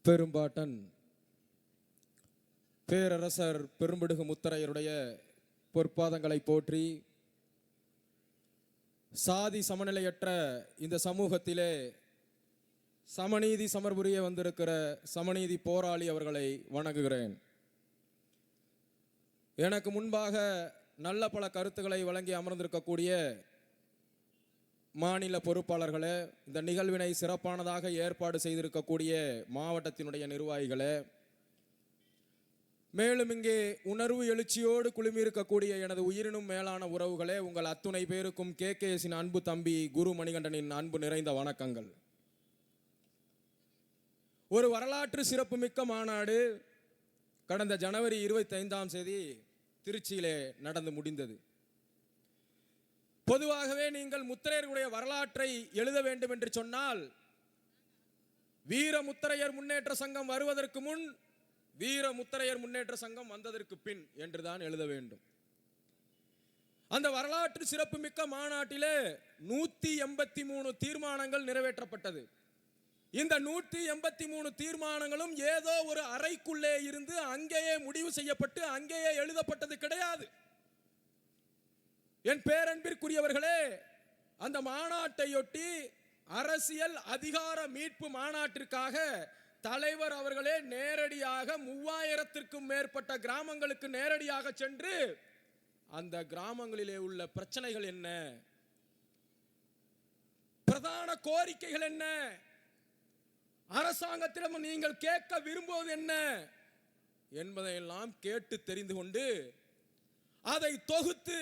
பெரும்பாட்டன் பேரரசர் பெரும்பிடுகு முத்தரையருடைய பொற்பாதங்களை போற்றி சாதி சமநிலையற்ற இந்த சமூகத்திலே சமநீதி சமர்புரிய வந்திருக்கிற சமநீதி போராளி அவர்களை வணங்குகிறேன். எனக்கு முன்பாக நல்ல பல கருத்துக்களை வழங்கி அமர்ந்திருக்கக்கூடிய மாநில பொறுப்பாளர்களே, இந்த நிகழ்வினை சிறப்பானதாக ஏற்பாடு செய்திருக்கக்கூடிய மாவட்டத்தினுடைய நிர்வாகிகளே, மேலும் இங்கே உணர்வு எழுச்சியோடு குழுமியிருக்கக்கூடிய எனது உயிரினும் மேலான உறவுகளே, உங்கள் அத்துணை பேருக்கும் KKSின் அன்பு தம்பி குரு மணிகண்டனின் அன்பு நிறைந்த வணக்கங்கள். ஒரு வரலாற்று சிறப்புமிக்க மாநாடு கடந்த ஜனவரி 25ஆம் தேதி திருச்சியிலே நடந்து முடிந்தது. பொதுவாகவே நீங்கள் முத்தரையர்களுடைய வரலாற்றை எழுத வேண்டும் என்று சொன்னால் வீர முத்தரையர் முன்னேற்ற சங்கம் வருவதற்கு முன், வீர முத்தரையர் முன்னேற்ற சங்கம் வந்ததற்கு பின் என்றுதான் எழுத வேண்டும். அந்த வரலாற்று சிறப்புமிக்க மாநாட்டிலே 183 தீர்மானங்கள் நிறைவேற்றப்பட்டது. இந்த 183 தீர்மானங்களும் ஏதோ ஒரு அறைக்குள்ளே இருந்து அங்கேயே முடிவு செய்யப்பட்டு அங்கேயே எழுதப்பட்டது கிடையாது. என் பேரன்பிற்குரியவர்களே, அந்த மாநாட்டையொட்டி அரசியல் அதிகார மீட்பு மாநாட்டிற்காக தலைவர் அவர்களே நேரடியாக 3000த்திற்கும் மேற்பட்ட கிராமங்களுக்கு நேரடியாக சென்று அந்த கிராமங்களிலே உள்ள பிரச்சனைகள் என்ன, பிரதான கோரிக்கைகள் என்ன, அரசாங்கத்திடம் நீங்கள் கேட்க விரும்புவது என்ன என்பதையெல்லாம் கேட்டு தெரிந்து கொண்டு அதை தொகுத்து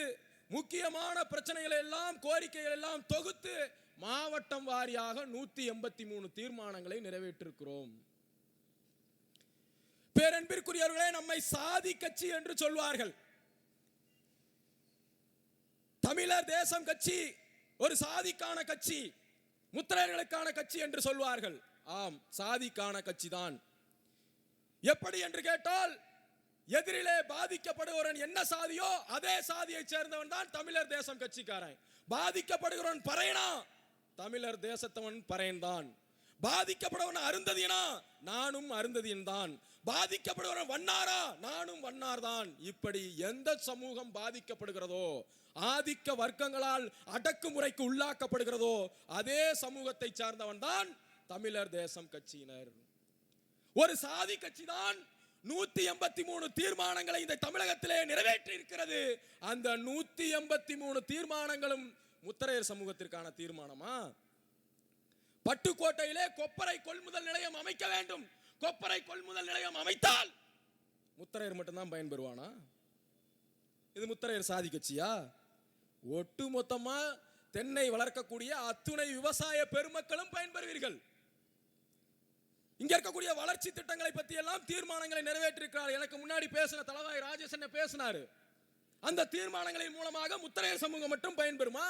முக்கியமான பிரச்சனைகள் எல்லாம் கோரிக்கைகள் எல்லாம் தொகுத்து மாவட்டம் வாரியாக 183 தீர்மானங்களை நிறைவேற்றிருக்கிறோம். பேரன்பிற்குரியவர்களே, நம்மை சாதி கட்சி என்று சொல்வார்கள். தமிழர் தேசம் கட்சி ஒரு சாதிக்கான கட்சி, முத்திரையர்களுக்கான கட்சி என்று சொல்வார்கள். ஆம், சாதிக்கான கட்சி தான். எப்படி என்று கேட்டால், எதிரிலே பாதிக்கப்படுகிறவன் என்ன சாதியோ அதே சாதியை சேர்ந்தவன் தான் தமிழர் தேசம் கட்சிக்காரன். பாதிக்கப்படுகிறவன் பறையனா, தமிழர் தேசத்தவன் பறையன் தான். பாதிக்கப்படுவன் அருந்ததியனா, நானும் அருந்ததியன் தான். பாதிக்கப்படுவன் வண்ணாரா, நானும் வண்ணார் தான். இப்படி எந்த சமூகம் பாதிக்கப்படுகிறதோ, ஆதிக்க வர்க்கங்களால் அடக்குமுறைக்கு உள்ளாக்கப்படுகிறதோ அதே சமூகத்தை சார்ந்தவன் தான் தமிழர் தேசம் கட்சியினர். ஒரு சாதி கட்சி தான் 183 தீர்மானங்களை இந்த தமிழகத்திலே நிறைவேற்றி இருக்கிறது. அந்த 183 தீர்மானங்களும் முத்தரையர் சமூகத்திற்கான தீர்மானமா? பட்டுக்கோட்டையிலே கொப்பரை கொள்முதல் நிலையம் அமைக்க வேண்டும். கொப்பரை கொள்முதல் நிலையம் அமைத்தால் முத்தரையர் மட்டும்தான் பயன்பெறுவானா? இது முத்தரையர் சாதி கட்சியா? ஒட்டு மொத்தமா தென்னை வளர்க்கக்கூடிய அத்துணை விவசாய பெருமக்களும் பயன்பெறுவீர்கள். இங்க இருக்கக்கூடிய வளர்ச்சி திட்டங்களை பத்தி எல்லாம் தீர்மானங்களை நிறைவேற்றிருக்கிறார். எனக்கு முன்னாடி பேசின தலவாய் ராஜேஷ் என்ன பேசினாரு. அந்த தீர்மானங்களின் மூலமாக முத்தரையர் சமூகம் மட்டும் பயன்பெறுமா?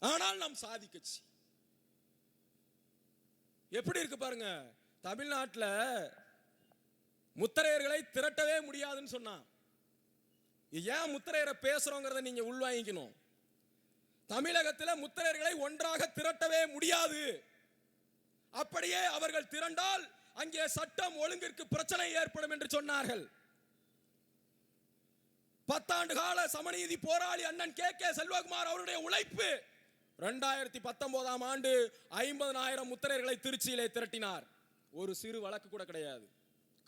ஆனால் நாம் சாதி கட்சி எப்படி இருக்கு பாருங்க. தமிழ்நாட்டில் முத்தரையர்களை திரட்டவே முடியாதுன்னு சொன்னான். ஏன் முத்தரையரை பேசுறோங்கிறத நீங்க உள்வாங்கிக்கணும். தமிழகத்தில் முத்தரையர்களை ஒன்றாக திரட்டவே முடியாது. அப்படியே அவர்கள் திரண்டால் அங்கே சட்டம் ஒழுங்கிற்கு பிரச்சனை ஏற்படும் என்று சொன்னார்கள். 10 ஆண்டு கால சமநீதி போராளி அண்ணன் KK செல்வகுமார் அவருடைய உழைப்பு 2019ஆம் ஆண்டு 50,000 முத்தரையர்களை திருச்சியிலே திரட்டினார். ஒரு சிறு வழக்கு கூட கிடையாது.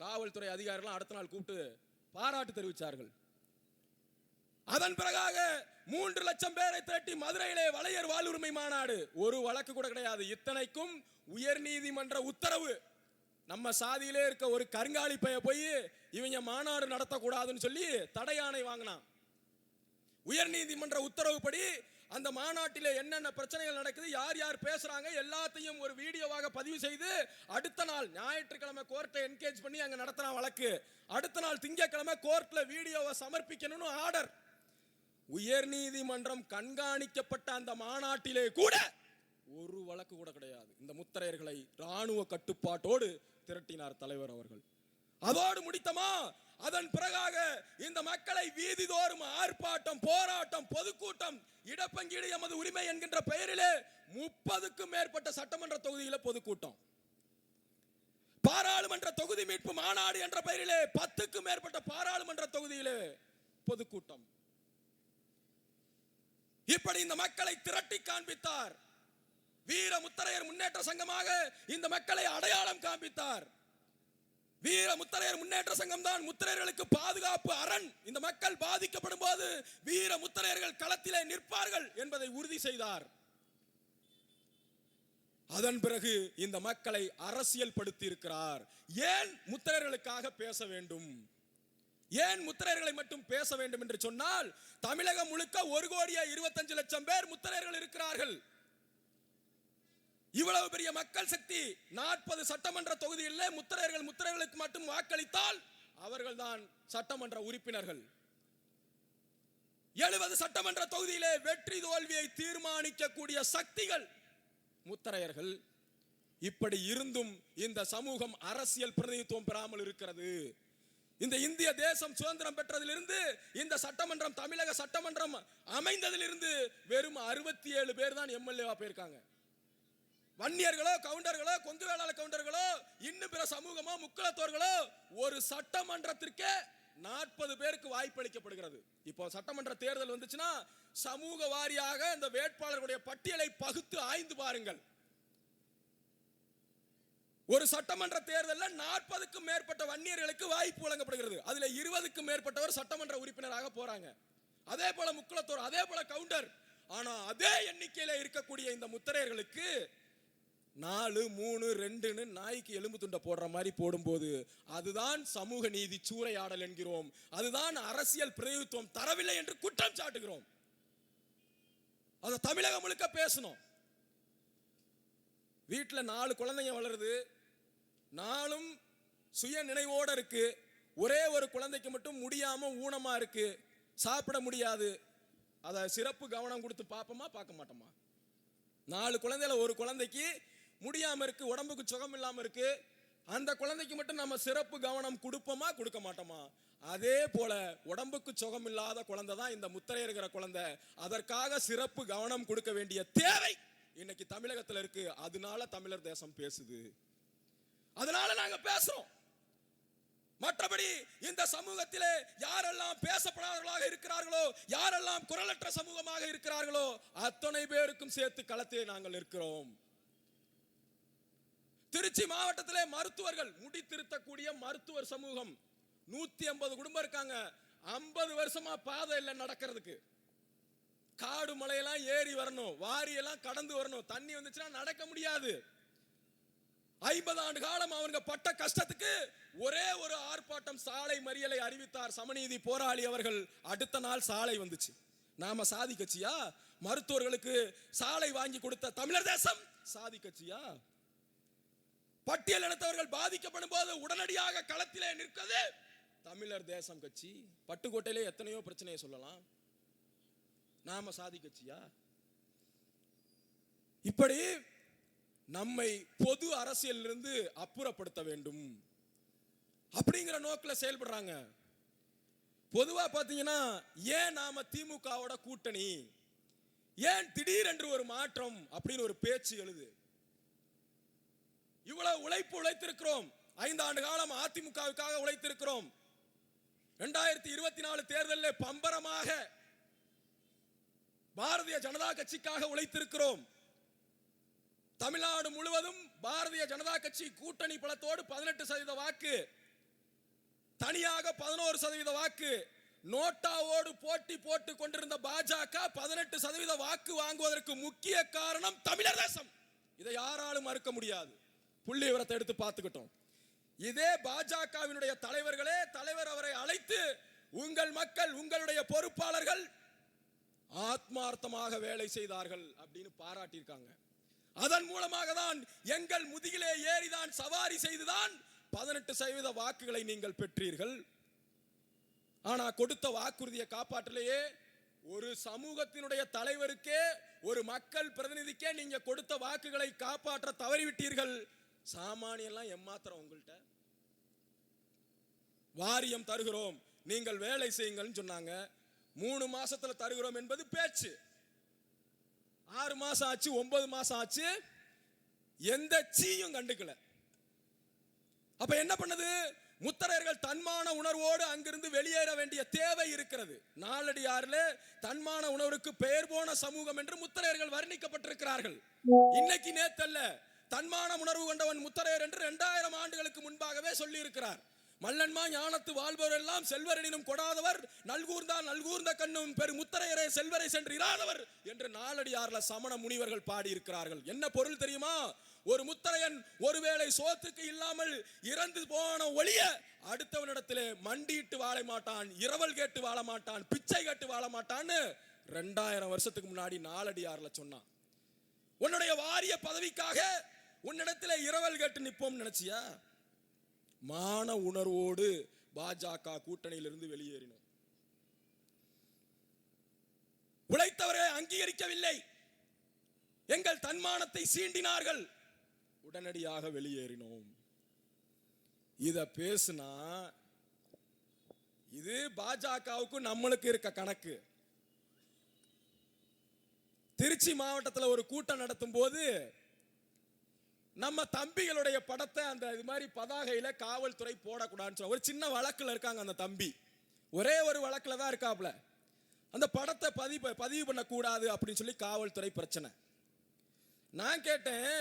காவல்துறை அதிகாரிகள் அடுத்த நாள் கூப்பிட்டு பாராட்டு தெரிவித்தார்கள். அதன் பிறகாக 3 லட்சம் பேரை திரட்டி மதுரையிலே வளையர் வாழ்வுரிமை மாநாடு, ஒரு வழக்கு கூட கிடையாது. இத்தனைக்கும் உயர் நீதிமன்ற உத்தரவு. நம்ம சாதியிலே இருக்க ஒரு கருங்காலி பைய போய் இவங்க மாநாடு நடத்தக்கூடாதுன்னு சொல்லி தடையாணை வாங்கினான். உயர் நீதிமன்ற உத்தரவுப்படி அந்த மாநாட்டிலே என்னென்ன பிரச்சனைகள் நடக்குது, யார் யார் பேசுறாங்க எல்லாத்தையும் ஒரு வீடியோவாக பதிவு செய்து அடுத்த நாள் ஞாயிற்றுக்கிழமை கோர்ட்டை என்கேஜ் பண்ணி அங்க நடத்தின வழக்கு. அடுத்த நாள் திங்கட்கிழமை கோர்ட்ல வீடியோவை சமர்ப்பிக்கணும்னு ஆர்டர். உயர் நீதிமன்றம் கண்காணிக்கப்பட்ட அந்த மாநாட்டிலே கூட ஒரு வழக்கு கூட கிடையாது. இந்த முத்தரையர்களை ராணுவ கட்டுப்பாட்டோடு திரட்டினார் தலைவர் அவர்கள். அதோடு முடித்தமா? அதன் பிறகாக இந்த மக்களை வீதிதோறும் ஆர்ப்பாட்டம், போராட்டம், பொதுக்கூட்டம், இடப்பங்கீடு எமது உரிமை என்கின்ற பெயரிலே 30க்கும் மேற்பட்ட சட்டமன்ற தொகுதியில பொதுக்கூட்டம். சட்டமன்ற தொகுதி மீட்பு மாநாடு என்ற பெயரிலே 10க்கும் மேற்பட்ட பாராளுமன்ற தொகுதியிலே பொதுக்கூட்டம். இப்படி இந்த மக்களை திரட்டி காண்பித்தார். வீர முத்தரையர் முன்னேற்ற சங்கமாக இந்த மக்களை அடையாளம் காண்பித்தார். வீர முத்தரையர் முன்னேற்ற சங்கம் தான் முத்தரையர்களுக்கு பாதுகாப்பு அரண். இந்த மக்கள் பாதிக்கப்படும் போது வீர முத்தரையர்கள் களத்திலே நிற்பார்கள் என்பதை உறுதி செய்தார். அதன் பிறகு இந்த மக்களை அரசியல் படுத்தி இருக்கிறார். ஏன் முத்தரையர்களுக்காக பேச வேண்டும்? ஏன் முத்தரையர்களை மட்டும் பேச வேண்டும் என்று சொன்னால், தமிழகம் முழுக்க 1,25,00,000 பேர் முத்தரையர்கள் இருக்கிறார்கள். இவ்வளவு பெரிய மக்கள் சக்தி 40 சட்டமன்ற தொகுதிகளிலே முத்தரையர்களுக்கு மட்டும் வாக்களித்தால் அவர்கள் தான் சட்டமன்ற உறுப்பினர்கள். 70 சட்டமன்ற தொகுதியிலே வெற்றி தோல்வியை தீர்மானிக்கக்கூடிய சக்திகள் முத்தரையர்கள். இப்படி இருந்தும் இந்த சமூகம் அரசியல் பிரதிநிதித்துவம் பெறாமல் இருக்கிறது. இந்த இந்திய தேசம் சுதந்திரம் பெற்றதிலிருந்து இந்த சட்டமன்றம், தமிழக சட்டமன்றம் அமைந்ததிலிருந்து வெறும் 67 பேர் தான் எம்எல்ஏவா போயிருக்காங்க. வன்னியர்களோ, கவுண்டர்களோ, கொங்கு வேளாள கவுண்டர்களோ, இன்னும் பிற சமூகமோ, முக்குலத்தோர்களோ ஒரு சட்டமன்றத்திற்கே 40 பேருக்கு வாய்ப்பளிக்கப்படுகிறது. இப்போ சட்டமன்ற தேர்தல் வந்துச்சுன்னா சமூக வாரியாக இந்த வேட்பாளர்களுடைய பட்டியலை பகுத்து ஆய்ந்து பாருங்கள். ஒரு சட்டமன்ற தேர்தலில் 40க்கும் மேற்பட்ட வன்னியர்களுக்கு வாய்ப்பு வழங்கப்படுகிறது. அதுல 20க்கும் மேற்பட்டவர் சட்டமன்ற உறுப்பினராக போறாங்க. அதே போல முக்குலத்தோர், அதே போல கவுண்டர். ஆனா அதே எண்ணிக்கையில இருக்கக்கூடிய இந்த முத்தரையர்களுக்கு 4, 3, 2ன்னு நாய்க்கு எலும்பு துண்டை போடுற மாதிரி போடும்போது அதுதான் சமூக நீதி சூறையாடல் என்கிறோம். அதுதான் அரசியல் பிரதிநிதித்துவம் தரவில்லை என்று குற்றம் சாட்டுகிறோம். அதை தமிழகம் முழுக்க பேசணும். வீட்டில் 4 குழந்தைங்க வளருது, 4ம் சுய நினைவோட இருக்கு. ஒரே ஒரு குழந்தைக்கு மட்டும் முடியாம ஊனமா இருக்கு, சாப்பிட முடியாது. அதை சிறப்பு கவனம் கொடுத்து பார்ப்போமா, பார்க்க மாட்டோமா? 4 குழந்தையில ஒரு குழந்தைக்கு முடியாம இருக்கு, உடம்புக்கு சுகம் இல்லாம இருக்கு. அந்த குழந்தைக்கு மட்டும் நம்ம சிறப்பு கவனம் கொடுப்போமா, கொடுக்க மாட்டோமா? அதே போல உடம்புக்கு சுகம் இல்லாத குழந்தை தான் இந்த முத்தரையர் இருக்கிற குழந்தை. அதற்காக சிறப்பு கவனம் கொடுக்க வேண்டிய தேவை இன்னைக்கு தமிழகத்தில் இருக்கு. அதனால தமிழர் தேசம் பேசுது, அதனால நாங்க பேசுறோம். மற்றபடி இந்த சமூகத்திலே யாரெல்லாம் பேசப்படாதவர்களாக இருக்கிறார்களோ, யாரெல்லாம் குரலற்ற சமூகமாக இருக்கிறார்களோ அத்தனை பேருக்கும் சேர்த்து களத்திலே நாங்கள் இருக்கிறோம். திருச்சி மாவட்டத்திலே மருத்துவர்கள், முடி திருத்தக்கூடிய மருத்துவர் சமூகம் 150 குடும்பம் இருக்காங்க. 50 வருஷமா பாதை இல்லை நடக்கிறதுக்கு. காடு மலையெல்லாம் ஏறி வரணும், வாரி எல்லாம் கடந்து வரணும். தண்ணி வந்துச்சுன்னா நடக்க முடியாது. 50 ஆண்டு காலம் அவங்க பட்ட கஷ்டத்துக்கு ஒரே ஒரு ஆர்ப்பாட்டம், சாலை மறியலை அறிவித்தார் சமநீதி போராளி அவர்கள். அடுத்த நாள் சாலை வந்துச்சு. நாம சாதி கட்சியா? மருத்துவர்களுக்கு சாலை வாங்கி கொடுத்த தமிழர் தேசம் சாதி கட்சியா? பட்டியல் இனத்தவர்கள் பாதிக்கப்படும் போது உடனடியாக களத்திலே நிற்கிறது தமிழர் தேசம் கட்சி. பட்டுக்கோட்டையிலே எத்தனையோ பிரச்சனையை சொல்லலாம். நாம சாதி கட்சியா? இப்படி நம்மை பொது அரசியலிலிருந்து அப்புறப்படுத்த வேண்டும் அப்படிங்கிற நோக்கில் செயல்படுறாங்க. பொதுவா பாத்தீங்கன்னா, ஏன் நாம திமுகவோட கூட்டணி, ஏன் திடீரென்று ஒரு மாற்றம் அப்படின்னு ஒரு பேச்சு எழுது. இவ்வளவு உழைப்பு உழைத்திருக்கிறோம். 5 ஆண்டு காலம் அதிமுகவுக்காக உழைத்திருக்கிறோம். 2024 தேர்தலில் பம்பரமாக பாரதிய ஜனதா கட்சிக்காக உழைத்திருக்கிறோம். தமிழ்நாடு முழுவதும் பாரதிய ஜனதா கட்சி கூட்டணி பலத்தோடு 18% வாக்கு, தனியாக 11% வாக்கு, நோட்டாவோடு போட்டி போட்டுக் கொண்டிருந்த பாஜக 18% வாக்கு வாங்குவதற்கு முக்கிய காரணம் தமிழர் தேசம். இதை யாராலும் மறுக்க முடியாது. புள்ளி விவரத்தை எடுத்து பார்த்துக்கிட்டோம். இதே பாஜகவினுடைய தலைவர்களே, தலைவர் அவரை அழைத்து உங்கள் மக்கள், உங்களுடைய பொறுப்பாளர்கள் ஆத்மார்த்தமாக வேலை செய்தார்கள் அப்படின்னு பாராட்டியிருக்காங்க. அதன் மூலமாக தான் எங்கள் முதுகிலே ஏறிதான் சவாரி செய்துதான் 18% வாக்குகளை நீங்கள் பெற்றீர்கள். ஆனா கொடுத்த வாக்குறுதியை காப்பாற்றலையே. ஒரு சமூகத்தினுடைய தலைவருக்கே, ஒரு மக்கள் பிரதிநிதிக்கே நீங்க கொடுத்த வாக்குகளை காப்பாற்ற தவறிவிட்டீர்கள். சாமானியெல்லாம் எம்மாத்திரம் உங்கள்கிட்ட. வாரியம் தருகிறோம், நீங்கள் வேலை செய்யுங்கள் சொன்னாங்க. 3 மாசத்துல தருகிறோம் என்பது பேச்சு. 6 மாசம் ஆச்சு, 9 மாசம் ஆச்சு, எந்த சீயும் கண்டுக்கல. அப்ப என்ன பண்ணது? முத்தரையர்கள் தன்மான உணர்வோடு அங்கிருந்து வெளியேற வேண்டிய தேவை இருக்கிறது. நாலடியாரில் தன்மான உணர்வுக்கு பெயர் போன சமூகம் என்று முத்தரையர்கள் வர்ணிக்கப்பட்டிருக்கிறார்கள். இன்னைக்கு நேத்தல்ல, தன்மான உணர்வு கொண்டவன் முத்தரையர் என்று 2000 ஆண்டுகளுக்கு முன்பாகவே சொல்லி இருக்கிறார். மல்லன்மா ஞானத்து வாழ்பவர் எல்லாம் செல்வரெனினும் கொடாதவர், நல்கூர்ந்தால் நல்கூர்ந்த கண்ணும் பெரு முத்தரையரே செல்வரை சென்று இராதவர் என்று நாலடியார்ல சமண முனிவர்கள் பாடி இருக்கிறார்கள். என்ன பொருள் தெரியுமா? ஒரு முத்தரையன் ஒருவேளை சோத்துக்கு இல்லாமல் இறந்து போன ஒளிய அடுத்தவனிடத்திலே மண்டியிட்டு வாழ மாட்டான், இரவல் கேட்டு வாழ மாட்டான், பிச்சை கேட்டு வாழ மாட்டான்னு 2000 வருஷத்துக்கு முன்னாடி நாலடியார்ல சொன்னான். உன்னுடைய வாரிய பதவிக்காக உன்னிடத்திலே இரவல் கேட்டு நிற்போம் நினைச்சியா? மான உணர்வோடு பாஜக கூட்டணியிலிருந்து வெளியேறினோம். உழைத்தவரை அங்கீகரிக்கவில்லை, எங்கள் தன்மானத்தை சீண்டினார்கள், உடனடியாக வெளியேறினோம். இத பேசுனா இது பாஜகவுக்கு நம்மளுக்கு இருக்க கணக்கு. திருச்சி மாவட்டத்தில் ஒரு கூட்டம் நடத்தும் போது நம்ம தம்பிகளுடைய படத்தை அந்த இது மாதிரி பதாகையில காவல்துறை போடக்கூடாதுன்னு ஒரு சின்ன வழக்குல இருக்காங்க. அந்த தம்பி ஒரே ஒரு வழக்குல தான் இருக்காப்ல. அந்த படத்தை பதிவு பண்ணக்கூடாது அப்படின்னு சொல்லி காவல்துறை பிரச்சனை. நான் கேட்டேன்,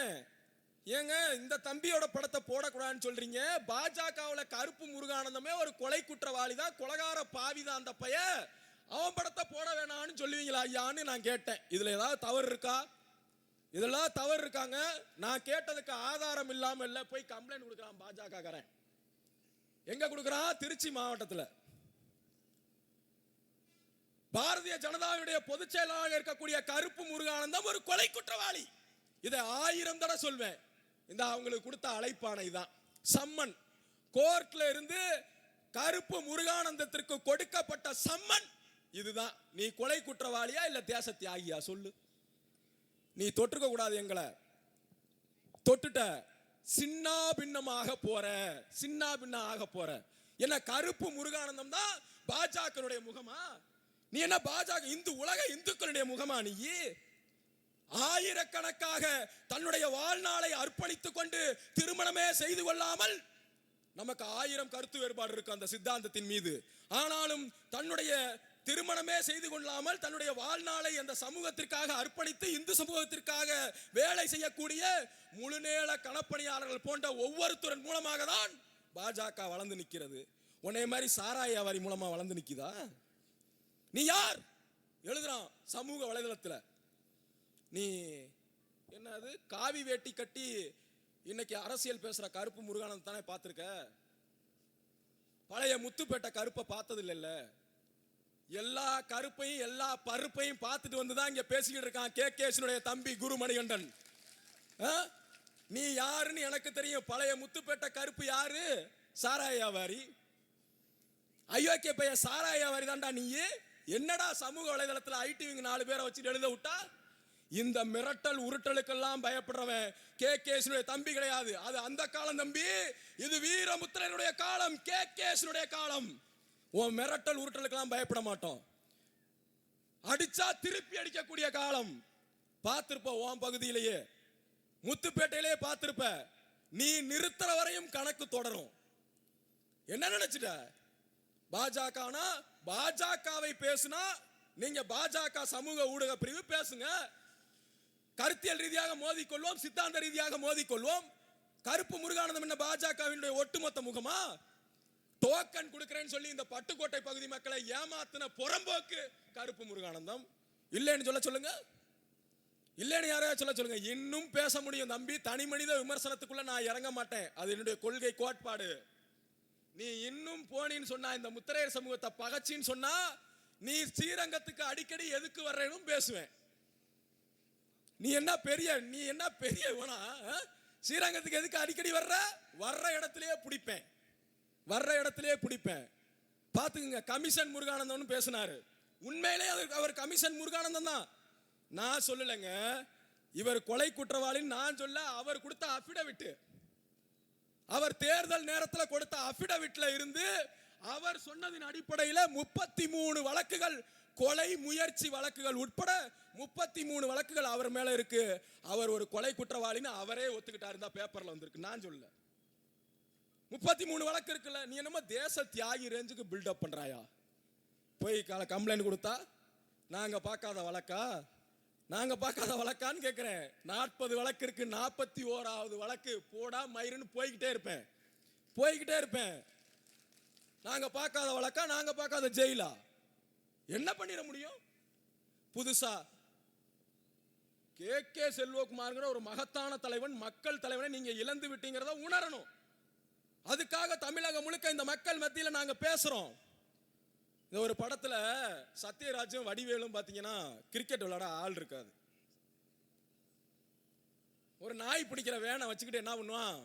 ஏங்க இந்த தம்பியோட படத்தை போடக்கூடாதுன்னு சொல்றீங்க, பாஜகவில் கருப்பு முருகானந்தமே ஒரு கொலை குற்றவாளி தான், கொலகார பாவி தான் அந்த பைய, அவன் படத்தை போட வேணான்னு சொல்லுவீங்களா ஐயான்னு நான் கேட்டேன். இதுல ஏதாவது தவறு இருக்கா? இதெல்லாம் தவறு இருக்காங்க. நான் கேட்டதுக்கு ஆதாரம் இல்லாம இல்ல, போய் கம்ப்ளைண்ட் கொடுக்குறான் பாஜக காரன். எங்க கொடுக்குறான்? திருச்சி மாவட்டத்தில். பாரதிய ஜனதாவுடைய பொதுச் செயலாளராக இருக்கக்கூடிய கருப்பு முருகானந்தம் ஒரு கொலை குற்றவாளி. இதை 1000 தடவை சொல்வேன். இந்த அவங்களுக்கு கொடுத்த அழைப்பானை தான் சம்மன். கோர்ட்ல இருந்து கருப்பு முருகானந்தத்திற்கு கொடுக்கப்பட்ட சம்மன் இதுதான். நீ கொலை குற்றவாளியா இல்ல தேச தியாகியா சொல்லு. நீ தொற்றுக்க கூடாது, எங்களை தொட்டுட்ட சின்னா பின்னமாக போற, சின்னா பின்ன ஆக போற. என்ன கருப்பு முருகானந்தம் தான் பாஜக முகமா? நீ என்ன பாஜக இந்து உலக இந்துக்களுடைய முகமா? நீ ஆயிரக்கணக்காக தன்னுடைய வாழ்நாளை அர்ப்பணித்துக் கொண்டு திருமணமே செய்து கொள்ளாமல், நமக்கு 1000 கருத்து வேறுபாடு இருக்கு அந்த சித்தாந்தத்தின் மீது, ஆனாலும் தன்னுடைய திருமணமே செய்து கொள்ளாமல் தன்னுடைய வாழ்நாளை அந்த சமூகத்திற்காக அர்ப்பணித்து இந்து சமூகத்திற்காக வேலை செய்யக்கூடிய முழுநேர களப்பணியாளர்கள் போன்ற ஒவ்வொருத்தரின் மூலமாக தான் பாஜக வளர்ந்து நிற்கிறது. உன்னை மாதிரி சாராய வியாபாரி மூலமா வளர்ந்து நிற்குதா? நீ யார்? எழுதுறான் சமூக வலைதளத்தில். நீ என்னது காவி வேட்டி கட்டி இன்னைக்கு அரசியல் பேசுற கருப்பு முருகானந்தம் தானே பார்த்திருக்க? பழைய முத்துப்பேட்டை கருப்பை பார்த்தது இல்லைல்ல. எல்லா கருப்பையும் எல்லா பருப்பையும் பார்த்துட்டு வந்துதான் இங்க பேசிக்கிட்டு இருக்கான் கேகேஎஸ்னுடைய தம்பி குரு மணிகண்டன். நீ யாருன்னு எனக்கு தெரியும். பழைய முத்துப்பேட்டை கருப்பு யாரு? சாராய வியாபாரி. அயோக்கிய பைய சாராய வியாபாரி தான்டா நீ. என்னடா சமூக வலைதளத்தில் ஐடிவிங்க 4 பேரை வச்சு எழுத விட்டா? இந்த மிரட்டல் உருட்டலுக்கெல்லாம் பயப்படுறவன் கேகேஎஸ்னுடைய தம்பி கிடையாது. அது அந்த காலம் தம்பி. இது வீரமுத்திரனுடைய காலம், கேகேஎஸ்னுடைய காலம். உன் மிரட்டல் உருட்டலுக்கெல்லாம் பயப்பட மாட்டோம். அடிச்சா திருப்பி அடிக்கக்கூடிய காலம். பார்த்திருப்ப உன் பகுதியிலேயே முத்துப்பேட்டையிலேயே பார்த்திருப்ப. நீ நிறுத்துற வரையும் கணக்கு தொடரும். என்ன நினைச்சிட்ட? பாஜகனா பாஜகவை பேசுனா நீங்க பாஜக சமூக ஊடக பிரிவு பேசுங்க. கருத்தியல் ரீதியாக மோதிக்கொள்வோம், சித்தாந்த ரீதியாக மோதிக்கொள்வோம். கருப்பு முருகானந்தம் என்ன பாஜகவினுடைய ஒட்டுமொத்த முகமா? டோக்கன் கொடுக்கிறேன்னு சொல்லி இந்த பட்டுக்கோட்டை பகுதி மக்களை ஏமாத்தின புறம்போக்கு கருப்பு முருகானந்தம். இல்லைன்னு சொல்ல சொல்லுங்க, இல்லைன்னு யாரையா சொல்ல சொல்லுங்க. இன்னும் பேச முடியும் தம்பி. தனி மனித விமர்சனத்துக்குள்ள நான் இறங்க மாட்டேன், அது என்னுடைய கொள்கை கோட்பாடு. நீ இன்னும் போனின்னு சொன்னா, இந்த முத்திரையர் சமூகத்தை பகச்சின்னு சொன்னா, நீ ஸ்ரீரங்கத்துக்கு அடிக்கடி எதுக்கு வர்றேன்னு பேசுவேன். நீ என்ன பெரிய ஸ்ரீரங்கத்துக்கு எதுக்கு அடிக்கடி வர்ற இடத்திலேயே பிடிப்பேன், வர்ற இடத்திலேயே பிடிப்பேன். பாத்துக்குங்க. கமிஷன் முருகானந்தம் பேசினாரு. உண்மையிலே அவர் கமிஷன் முருகானந்தம் தான். நான் சொல்லலைங்க, இவர் கொலை குற்றவாளின்னு நான் சொல்ல. அவர் கொடுத்த அபிடவிட், அவர் தேர்தல் நேரத்தில் கொடுத்த அபிடவிட்ல இருந்து அவர் சொன்னதின் அடிப்படையில் 33 வழக்குகள், கொலை முயற்சி வழக்குகள் உட்பட 33 வழக்குகள் அவர் மேல இருக்கு. அவர் ஒரு கொலை குற்றவாளின்னு அவரே ஒத்துக்கிட்டாரு. இந்த பேப்பர்ல வந்திருக்கு, நான் சொல்ல. 33 வழக்கு இருக்குல்ல, நீ என்னமோ தேச தியாகி ரேஞ்சுக்கு பில்டப் பண்றாயா? போய் கம்ப்ளைண்ட் கொடுத்தா நாங்க பார்க்காத வழக்கா, நாங்க பார்க்காத வழக்கான்னு கேட்கிறேன். 40 வழக்கு இருக்கு, 41வது வழக்கு போடா மயிருன்னு போய்கிட்டே இருப்பேன். நாங்க பார்க்காத வழக்கா, நாங்க பார்க்காத ஜெயிலா? என்ன பண்ணிட முடியும்? புதுசா கே செல்வகுமார்ங்கிற ஒரு மகத்தான தலைவன், மக்கள் தலைவனை நீங்க இழந்து விட்டீங்கிறத உணரணும். அதுக்காக தமிழகம் முழுக்க இந்த மக்கள் மத்தியில் நாங்க பேசுறோம். இந்த ஒரு படத்துல சத்யராஜும் வடிவேலும் பாத்தீங்கன்னா கிரிக்கெட் விளையாட ஆள் இருக்காது. ஒரு நாய் பிடிக்கிற வேனை வச்சுக்கிட்டு என்ன பண்ணுவான்,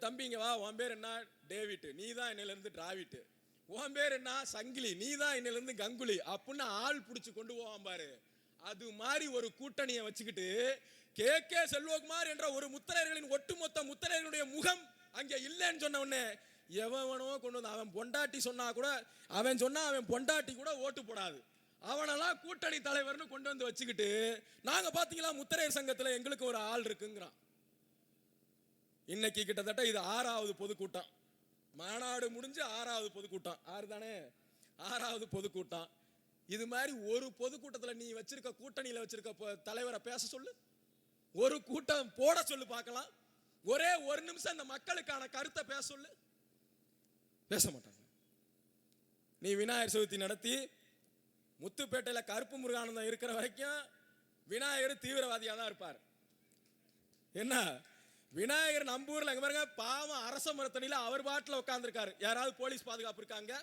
தம்பிங்க வா, உன் பேர் என்ன? டேவிட், நீ தான் என்னையில இருந்து டிராவிட். உன் பேர் என்ன? சங்கிலி, நீ தான் என்னையில இருந்து கங்குலி அப்படின்னு ஆள் பிடிச்சு கொண்டு போவான் பாரு. அது மாதிரி ஒரு கூட்டணியை வச்சுக்கிட்டு கே செல்வகுமார் என்ற ஒரு முத்திரையர்களின் ஒட்டுமொத்த முத்திரையர்களுடைய முகம் அங்கே இல்லைன்னு சொன்ன உடனே எவனோ கொண்டு வந்து அவன் பொண்டாட்டி சொன்னா கூட, அவன் பொண்டாட்டி கூட ஓட்டு போடாது, அவனெல்லாம் கூட்டணி தலைவர்னு கொண்டு வந்து வச்சுக்கிட்டு நாங்க பாத்தீங்களா முத்திரையர் சங்கத்துல எங்களுக்கு ஒரு ஆள் இருக்குங்கிறான். இன்னைக்கு கிட்டத்தட்ட இது 6வது பொதுக்கூட்டம். மாநாடு முடிஞ்சு 6வது பொதுக்கூட்டம். 6 தானே? 6வது பொதுக்கூட்டம். இது மாதிரி ஒரு பொதுக்கூட்டத்தில் நீ வச்சிருக்க கூட்டணியில் வச்சிருக்க தலைவரை பேச சொல்லு, ஒரு கூட்டம் போட சொல்லு பார்க்கலாம். ஒரே ஒரு நிமிஷம் அந்த மக்களுக்கான கருத்தை பேச சொல்லு, பேச மாட்டாங்க. நீ விநாயகர் சதுர்த்தி நடத்தி முத்துப்பேட்டையில் கருப்பு முருகானந்தம் இருக்கிற வரைக்கும் விநாயகர் தீவிரவாதியாக தான் இருப்பார். என்ன விநாயகர் நம்பூர்ல எங்க பாருங்க, பாவம் அரச மரத்தடியில அவர் பாட்டில் உட்கார்ந்துருக்காரு. யாராவது போலீஸ் பாதுகாப்பு இருக்காங்க?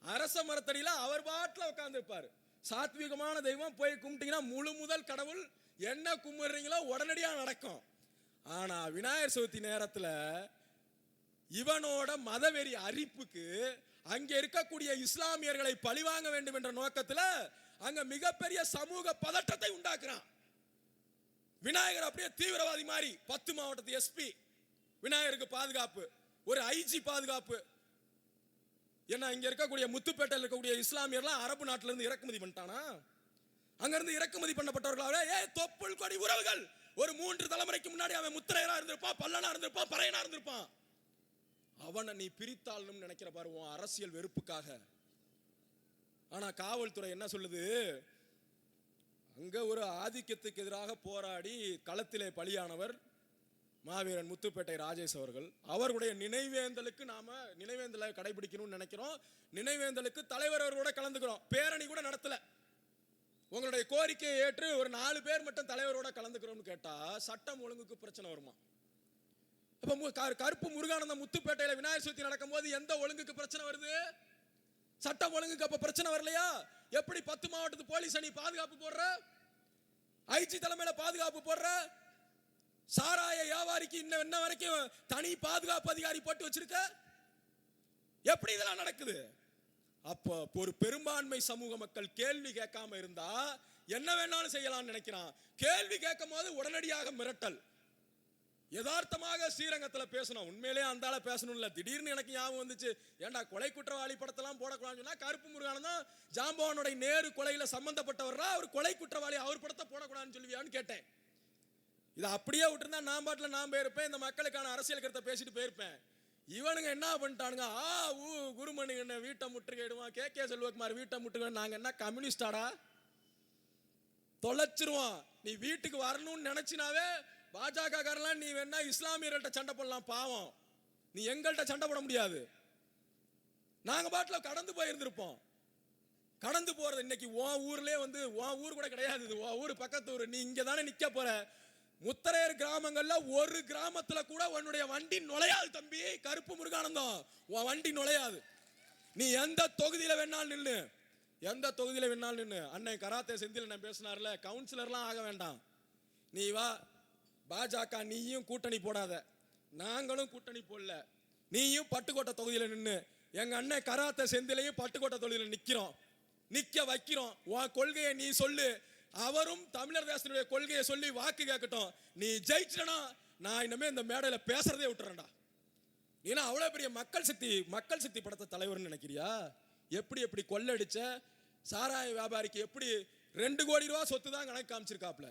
அரச மரத்தடியில அவர் பாட்டில் உட்கார்ந்து இருப்பாரு. சாத்வீகமான தெய்வம், போய் கும்பிட்டீங்கன்னா முழு முதல் கடவுள், என்ன கும்பிடுறீங்களோ உடனடியாக நடக்கும். ஆனா விநாயகர் சதுர்த்தி நேரத்துல இவனோட மதவெறி அரிப்புக்கு அங்க இருக்கக்கூடிய இஸ்லாமியர்களை பழிவாங்க வேண்டும் என்ற நோக்கத்துல அங்க மிகப்பெரிய சமூக பதட்டத்தை உண்டாக்குறான். விநாயகர் அப்படியே தீவிரவாதி மாதிரி 10 மாவட்டத்து எஸ்பி விநாயகருக்கு பாதுகாப்பு, ஒரு ஐஜி பாதுகாப்பு. ஏன்னா இங்க இருக்கக்கூடிய முத்துப்பேட்டையில் இருக்கக்கூடிய இஸ்லாமியர்லாம் அரபு நாட்டில இருந்து இறக்குமதி பண்ணிட்டானா? அங்க இருந்து இறக்குமதி பண்ணப்பட்டவர்களாவே தொப்புள் கொடி உறவுகள். ஒரு 3 தலைமுறைக்கு முன்னாடி அவன் முத்திரையரா இருந்திருப்பான், பல்லனா இருந்திருப்பான், பறையனா இருந்திருப்பான். அவனை நீ பிரித்தாளணும் நினைக்கிற பாரு உன் அரசியல் வெறுப்புக்காக. ஆனா காவல்துறை என்ன சொல்லுது? அங்க ஒரு ஆதிக்கத்துக்கு எதிராக போராடி களத்திலே பலியானவர் மாவீரன் முத்துப்பேட்டை ராஜேஷ் அவர்கள். அவருடைய நினைவேந்தலுக்கு நாம நினைவேந்தலை கடைபிடிக்கணும்னு நினைக்கிறோம். நினைவேந்தலுக்கு தலைவர் அவரோட கலந்துக்கிறோம். பேரணி கூட நடத்தல. உங்களுடைய கோரிக்கையை ஏற்று ஒரு 4 பேர் மட்டும் தலைவரோட கலந்துக்கிறோம்னு கேட்டா சட்டம் ஒழுங்குக்கு பிரச்சனை வருமா? அப்ப கருப்பு முருகானந்தம் முத்துப்பேட்டையில விநாயகர் சதுர்த்தி நடக்கும் போது எந்த ஒழுங்குக்கு பிரச்சனை வருது? சட்டம் ஒழுங்குக்கு அப்ப பிரச்சனை வரலையா? எப்படி 10 மாவட்டத்து போலீஸ் அணி பாதுகாப்பு போடுற, ஐஜி தலைமையில பாதுகாப்பு போடுற, சாராய வியாபாரிக்கு இன்ன வரைக்கும் தனி பாதுகாப்பு அதிகாரி போட்டு வச்சிருக்க? எப்படி இதெல்லாம் நடக்குது? அப்ப ஒரு பெரும்பான்மை சமூக மக்கள் கேள்வி கேட்காம இருந்தா என்ன வேணாலும் செய்யலாம்னு நினைக்கிறான். கேள்வி கேட்கும் போது உடனடியாக மிரட்டல். யதார்த்தமாக ஸ்ரீரங்கத்துல பேசணும், உண்மையிலே அந்த ஆள பேசணும் இல்ல. திடீர்னு எனக்கு ஞாபகம் வந்துச்சு, ஏண்டா கொலை குற்றவாளி படத்தெல்லாம் போடக்கூடாதுன்னு சொன்னா கருப்பு முருகானந்தம் ஜாம்பவானுடைய நேரு கொலையில சம்பந்தப்பட்டவரா, அவர் கொலை குற்றவாளி, அவர் படத்தை போடக்கூடாதுன்னு சொல்லுவியான்னு கேட்டேன். இதை அப்படியே விட்டுருந்தா நான் பாட்டில் நான் போயிருப்பேன், இந்த மக்களுக்கான அரசியல் கருத்தை பேசிட்டு போயிருப்பேன். இவனுங்க என்ன பண்ணிட்டானுங்க, குருமணி என்ன வீட்டை முற்றுகையிடுவான், கே செல்வகுமார் வீட்டை முற்றுகை, நாங்க என்ன கம்யூனிஸ்டாடா? தொலைச்சிருவான். நீ வீட்டுக்கு வரணும்னு நினைச்சினாவே பாஜக காரலாம் நீ வேணா இஸ்லாமியர்கள்ட்ட சண்டை போடலாம், பாவம். நீ எங்கள்கிட்ட சண்டை போட முடியாது. நாங்க பாட்டில் கடந்து போயிருந்திருப்போம். கடந்து போறது இன்னைக்கு உன் ஊர்லயே வந்து, உன் ஊர் கூட கிடையாது, இது உன் ஊர் பக்கத்து ஊர். நீ இங்க தானே நிக்க போற. முத்தரையர் கிராமங்கள்ல ஒரு கிராமத்துல கூட உன்னுடைய வண்டி நுழையாது தம்பி. கருப்பு முருகானந்தம் உன் வண்டி நுழையாது. நீ எந்த தொகுதியில வேணாலும் நில்லு, எந்த தொகுதியில வேணாலும் நின்னு. அண்ணன் கராத்தே செந்தில் நான் பேசினார்ல, கவுன்சிலர்லாம் ஆக வேண்டாம். நீ வா பாஜக, நீயும் கூட்டணி போடாத, நாங்களும் கூட்டணி போடல, நீயும் பட்டுக்கோட்டை தொகுதியில நின்னு. எங்க அண்ணன் கராத்தே செந்திலையும் பட்டுக்கோட்டை தொகுதியில நிக்க வைக்கிறோம். உன் கொள்கையை நீ சொல்லு, அவரும் தமிழர் தேசத்தினுடைய கொள்கையை சொல்லி வாக்கு கேட்கட்டும். நீ ஜெயிச்சனா நான் இனிமே இந்த மேடையில பேசுறதே விட்டுறேன்டா. ஏன்னா அவ்வளவு பெரிய மக்கள் சக்தி படத்த தலைவர்னு நினைக்கிறியா? எப்படி கொள்ளடிச்ச சாராய வியாபாரிக்கு எப்படி 2 கோடி ரூபாய் சொத்து தான் கணக்கு காமிச்சிருக்காப்ல.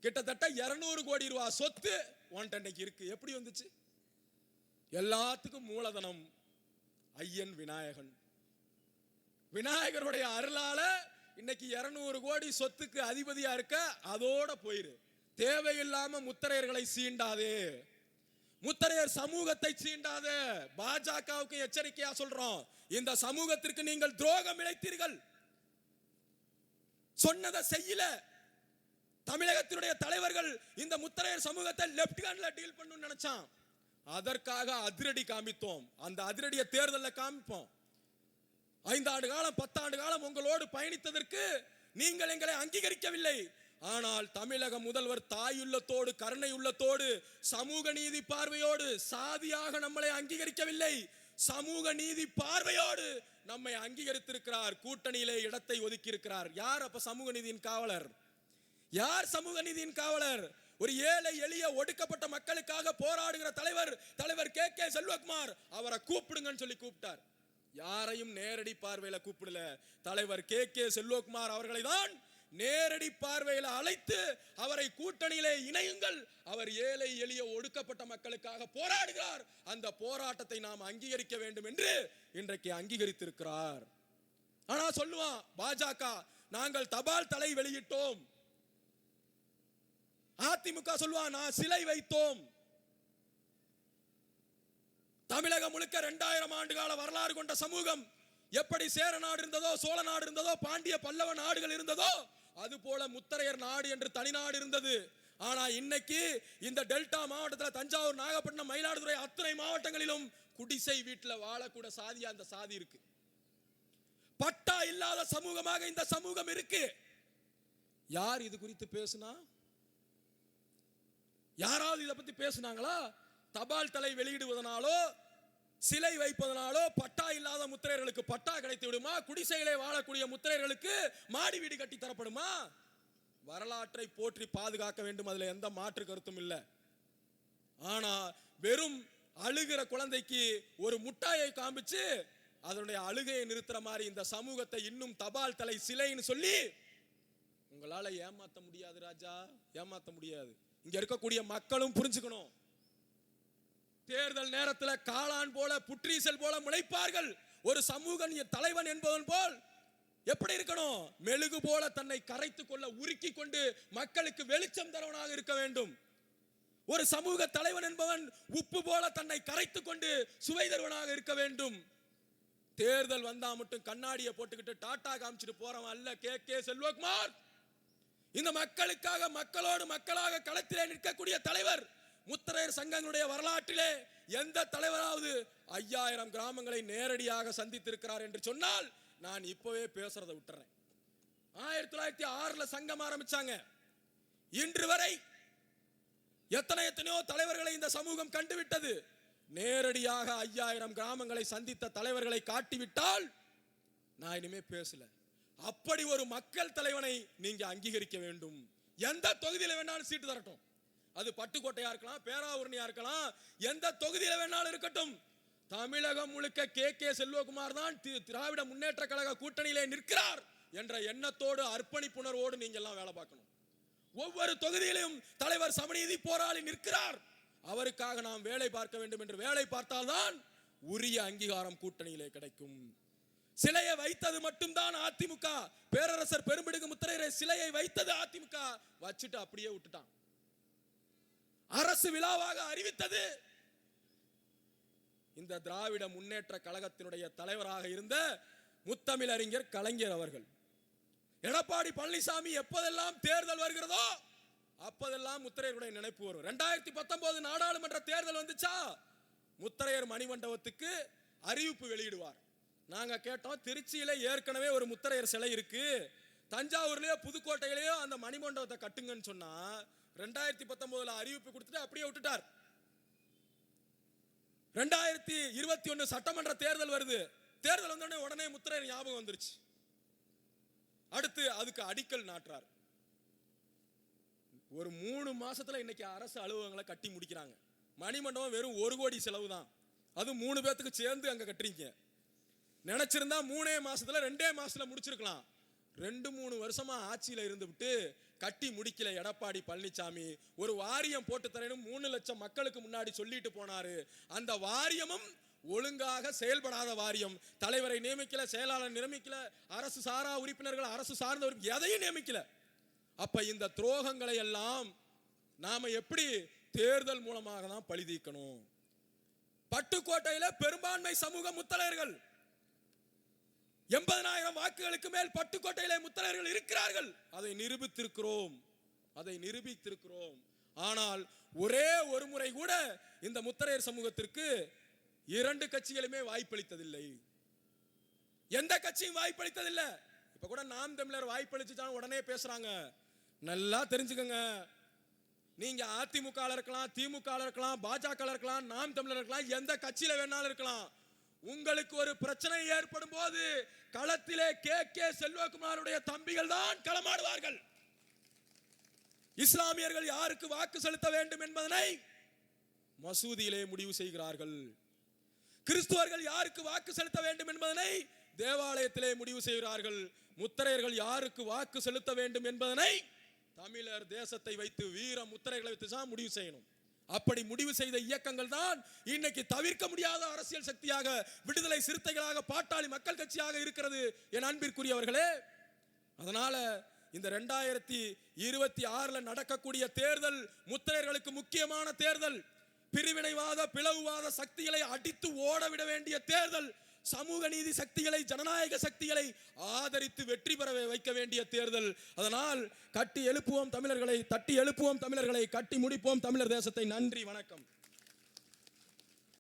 கிட்டத்தட்ட 200 கோடி ரூபாய் சொத்து உன்கிட்ட இருக்கு. எப்படி வந்துச்சு? எல்லாத்துக்கும் மூலதனம் ஐயன் விநாயகன். விநாயகருடைய அருளால இன்னைக்கு 200 கோடி சொத்துக்கு அதிபதியா இருக்க. அதோட போயிரு. தேவையில்லாம முத்தரையர்களை சீண்டாதே, முத்தரையர் சமூகத்தை சீண்டாதே. பாஜகவுக்கு எச்சரிக்கையா சொல்றோம், இந்த சமூகத்திற்கு நீங்கள் துரோகம் இழைத்தீர்கள். சொன்னதை செய்யல. தமிழகத்தினுடைய தலைவர்கள் இந்த முத்தரையர் சமூகத்தை லெப்ட் ஹேண்ட்ல டீல் பண்ணணும்னு நினைச்சான். அதற்காக அதிரடி காமித்தோம். அந்த அதிரடியை தேர்தலில் காமிப்போம். 5 ஆண்டு காலம் 10 ஆண்டு காலம் உங்களோடு பயணித்ததற்கு நீங்கள் எங்களை அங்கீகரிக்கவில்லை. ஆனால் தமிழக முதல்வர் தாயுள்ளத்தோடு, கருணை உள்ளத்தோடு, சமூக நீதி பார்வையோடு, சாதியாக நம்மளை அங்கீகரிக்கவில்லை, சமூக நீதி பார்வையோடு நம்மை அங்கீகரித்திருக்கிறார். கூட்டணியிலே இடத்தை ஒதுக்கி இருக்கிறார். யார் அப்ப சமூக நீதியின் காவலர்? யார் சமூக நீதியின் காவலர்? ஒரு ஏழை எளிய ஒடுக்கப்பட்ட மக்களுக்காக போராடுகிற தலைவர் கே செல்வகுமார். அவரை கூப்பிடுங்கன்னு சொல்லி கூப்பிட்டார். யாரையும் நேரடி பார்வையில கூப்பிடல. தலைவர் கே செல்வகுமார் அவர்களை தான் நேரடி பார்வையில அழைத்து அவரை கூட்டணியிலே இணையுங்கள், அவர் ஏழை எளிய ஒடுக்கப்பட்ட மக்களுக்காக போராடுகிறார், அந்த போராட்டத்தை நாம் அங்கீகரிக்க வேண்டும் என்று இன்றைக்கு அங்கீகரித்திருக்கிறார். ஆனா சொல்லுவான் பாஜக, நாங்கள் தபால் தலை வெளியிட்டோம். அதிமுக சொல்லுவான், நான் சிலை வைத்தோம். தமிழகம் முழுக்க 2000 ஆண்டு கால வரலாறு கொண்ட சமூகம். எப்படி சேர நாடு இருந்ததோ, சோழ நாடு இருந்ததோ, பாண்டிய பல்லவ நாடுகள் இருந்ததோ, அது போல முத்தரையர் நாடு என்று தனி நாடு இருந்தது. ஆனா இன்னைக்கு இந்த டெல்டா மாவட்டத்தில் தஞ்சாவூர், நாகப்பட்டினம், மயிலாடுதுறை அத்தனை மாவட்டங்களிலும் குடிசை வீட்டில் வாழக்கூட சாதியா அந்த சாதி இருக்கு. பட்டா இல்லாத சமூகமாக இந்த சமூகம் இருக்கு. யார் இது குறித்து பேசுனா? யாராவது இதை பத்தி பேசுனாங்களா? தபால் தலை வெளியிடுவதனாலோ, சிலை வைப்பதனாலோ பட்டா இல்லாத முத்திரையர்களுக்கு பட்டா கிடைத்து விடுமா? குடிசையிலே வாழக்கூடிய முத்திரையர்களுக்கு மாடி வீடு கட்டி தரப்படுமா? வரலாற்றை போற்றி பாதுகாக்க வேண்டும், அதுல எந்த மாற்று கருத்தும் இல்லை. ஆனா வெறும் அழுகிற குழந்தைக்கு ஒரு முட்டாயை காமிச்சு அதனுடைய அழுகையை நிறுத்துற மாதிரி இந்த சமூகத்தை இன்னும் தபால் தலை சிலைன்னு சொல்லி உங்களால ஏமாத்த முடியாது ராஜா, ஏமாத்த முடியாது. இங்க இருக்கக்கூடிய மக்களும் புரிஞ்சுக்கணும். தேர்தல் நேரத்தில் காளான் போல, புற்றீசல் போல முளைப்பார்கள். ஒரு சமூக தலைவன் என்பவன் போல் எப்படி இருக்கணும்? மெழுகு போல தன்னை கரைத்துக் கொள்ள உருக்கி கொண்டு மக்களுக்கு வெளிச்சம் தரவனாக இருக்க வேண்டும். ஒரு சமூக தலைவன் என்பவன் உப்பு போல தன்னை கரைத்துக் கொண்டு சுவை தருவனாக இருக்க வேண்டும். தேர்தல் வந்தா மட்டும் கண்ணாடியை போட்டுக்கிட்டு டாடா காமிச்சிட்டு போறவன் அல்ல கே செல்வகுமார். இந்த மக்களுக்காக மக்களோடு மக்களாக களத்திலே நிற்கக்கூடிய தலைவர். முத்தரையர் சங்கங்களுடைய வரலாற்றிலே எந்த தலைவராவது 5000 கிராமங்களை நேரடியாக சந்தித்திருக்கிறார் என்று சொன்னால் நான் இப்பவே பேசுறதை விட்டுறேன். 1906 சங்கம் ஆரம்பிச்சாங்க. இன்று வரை எத்தனையோ தலைவர்களை இந்த சமூகம் கண்டுவிட்டது. நேரடியாக 5000 கிராமங்களை சந்தித்த தலைவர்களை காட்டிவிட்டால் நான் இனிமே பேசல. அப்படி ஒரு மக்கள் தலைவனை நீங்க அங்கீகரிக்க வேண்டும். எந்த தொகுதியில வேணாலும் சீட்டு தரட்டும். அது பட்டுக்கோட்டையா இருக்கலாம், பேராவூரணியா இருக்கலாம், எந்த தொகுதியில வேணாலும் இருக்கட்டும். தமிழகம் முழுக்க கே செல்வகுமார் தான் திராவிட முன்னேற்ற கழக கூட்டணியிலே நிற்கிறார் என்ற எண்ணத்தோடு, அர்ப்பணிப்புணர்வோடு நீங்க எல்லாம் வேலை பார்க்கணும். ஒவ்வொரு தொகுதியிலும் தலைவர் சமநீதி போராளி நிற்கிறார், அவருக்காக நாம் வேலை பார்க்க வேண்டும் என்று வேலை பார்த்தால்தான் உரிய அங்கீகாரம் கூட்டணியிலே கிடைக்கும். சிலையை வைத்தது மட்டும்தான் அதிமுக. பேரரசர் பெரும்பிடுகு முத்திரையரை சிலையை வைத்தது அதிமுக, வச்சுட்டு அப்படியே விட்டுட்டான். அரசு விழாவாக அறிவித்தது இந்த திராவிட முன்னேற்ற கழகத்தினுடைய தலைவராக இருந்த முத்தமிழறிஞர் கலைஞர் அவர்கள். எடப்பாடி பழனிசாமி எப்போதெல்லாம் தேர்தல் வருகிறதோ அப்போதெல்லாம் முத்திரையருடைய நினைப்பு வரும். 2019 நாடாளுமன்ற தேர்தல் வந்துச்சா, முத்திரையர் மணிமண்டபத்துக்கு அறிவிப்பு வெளியிடுவார். நாங்க கேட்டோம், திருச்சியில ஏற்கனவே ஒரு முத்திரையர் சிலை இருக்கு, தஞ்சாவூர்லயோ புதுக்கோட்டையிலயோ அந்த மணிமண்டபத்தை கட்டுங்கன்னு சொன்னா 2019 அறிவிப்பு கொடுத்துட்டு அப்படியே விட்டுட்டார். 2021 சட்டமன்ற தேர்தல் வருது. தேர்தல் வந்தோடனே உடனே முத்திரையர் ஞாபகம் வந்துருச்சு. அடுத்து அதுக்கு அடிக்கல் நாட்டுறார். ஒரு 3 மாசத்துல இன்னைக்கு அரசு அலுவலகங்களை கட்டி முடிக்கிறாங்க. மணிமண்டபம் வெறும் 1 கோடி செலவு தான். அது 3 பேத்துக்கு சேர்ந்து அங்க கட்டுறீங்க. நினைச்சிருந்தா 3 மாசத்துல 2 மாசத்துல முடிச்சிருக்கலாம். 2-3 வருஷமா ஆட்சியில இருந்துவிட்டு கட்டி முடிக்கல எடப்பாடி பழனிசாமி. ஒரு வாரியம் போட்டு தரேன்னு 3 லட்சம் மக்களுக்கு முன்னாடி சொல்லிட்டு போனாரு. அந்த வாரியமும் ஒழுங்காக செயல்படாத வாரியம். தலைவரை நியமிக்கல, செயலாளர் நியமிக்கல, அரசு சாரா உறுப்பினர்கள், அரசு சார்ந்த எதையும் நியமிக்கல. அப்ப இந்த துரோகங்களை எல்லாம் நாம எப்படி தேர்தல் மூலமாக தான் பழி தீர்க்கணும். பட்டுக்கோட்டையில பெரும்பான்மை சமூக முத்தரையர்கள் 80,000 வாக்குகளுக்கு மேல் பட்டுக்கோட்டையிலே முத்தரையர்கள் இருக்கிறார்கள். அதை நிரூபித்திருக்கிறோம். ஆனால் ஒரே ஒரு முறை கூட இந்த முத்தரையர் சமூகத்திற்கு 2 கட்சிகளுமே வாய்ப்பளித்ததில்லை. எந்த கட்சியும் வாய்ப்பளித்ததில்லை. இப்ப கூட நாம் தமிழர் வாய்ப்பளிச்சுதான் உடனே பேசுறாங்க. நல்லா தெரிஞ்சுக்கங்க, நீங்க அதிமுக இருக்கலாம், திமுக இருக்கலாம், பாஜக இருக்கலாம், நாம் தமிழர் இருக்கலாம், எந்த கட்சியில வேணாலும் இருக்கலாம். உங்களுக்கு ஒரு பிரச்சனை ஏற்படும் போது களத்திலே கே செல்வகுமாருடைய தம்பிகள் தான் களமாடுவார்கள். இஸ்லாமியர்கள் யாருக்கு வாக்கு செலுத்த வேண்டும் என்பதனை மசூதியிலே முடிவு செய்கிறார்கள். கிறிஸ்துவர்கள் யாருக்கு வாக்கு செலுத்த வேண்டும் என்பதனை தேவாலயத்திலே முடிவு செய்கிறார்கள். முத்தரையர்கள் யாருக்கு வாக்கு செலுத்த வேண்டும் என்பதனை தமிழர் தேசத்தை வைத்து வீர முத்திரைகளை வைத்து தான் முடிவு செய்யணும். அப்படி முடிவு செய்த இயக்கங்கள் தான் இன்னைக்கு தவிர்க்க முடியாத அரசியல் சக்தியாக, விடுதலை சிறுத்தைகளாக, பாட்டாளி மக்கள் கட்சியாக இருக்கிறது என் அன்பிற்குரியவர்களே. அதனால இந்த 2026 நடக்கக்கூடிய தேர்தல் முத்திரையர்களுக்கு முக்கியமான தேர்தல். பிரிவினைவாத பிளவுவாத சக்திகளை அடித்து ஓட விட வேண்டிய தேர்தல். சமூக நீதி சக்திகளை, ஜனநாயக சக்திகளை ஆதரித்து வெற்றி பெற வைக்க வேண்டிய தேர்தல். அதனால் கட்டி எழுப்புவோம் தமிழர்களை, தட்டி எழுப்புவோம் தமிழர்களை, கட்டி முடிப்போம் தமிழர் தேசத்தை. நன்றி, வணக்கம்.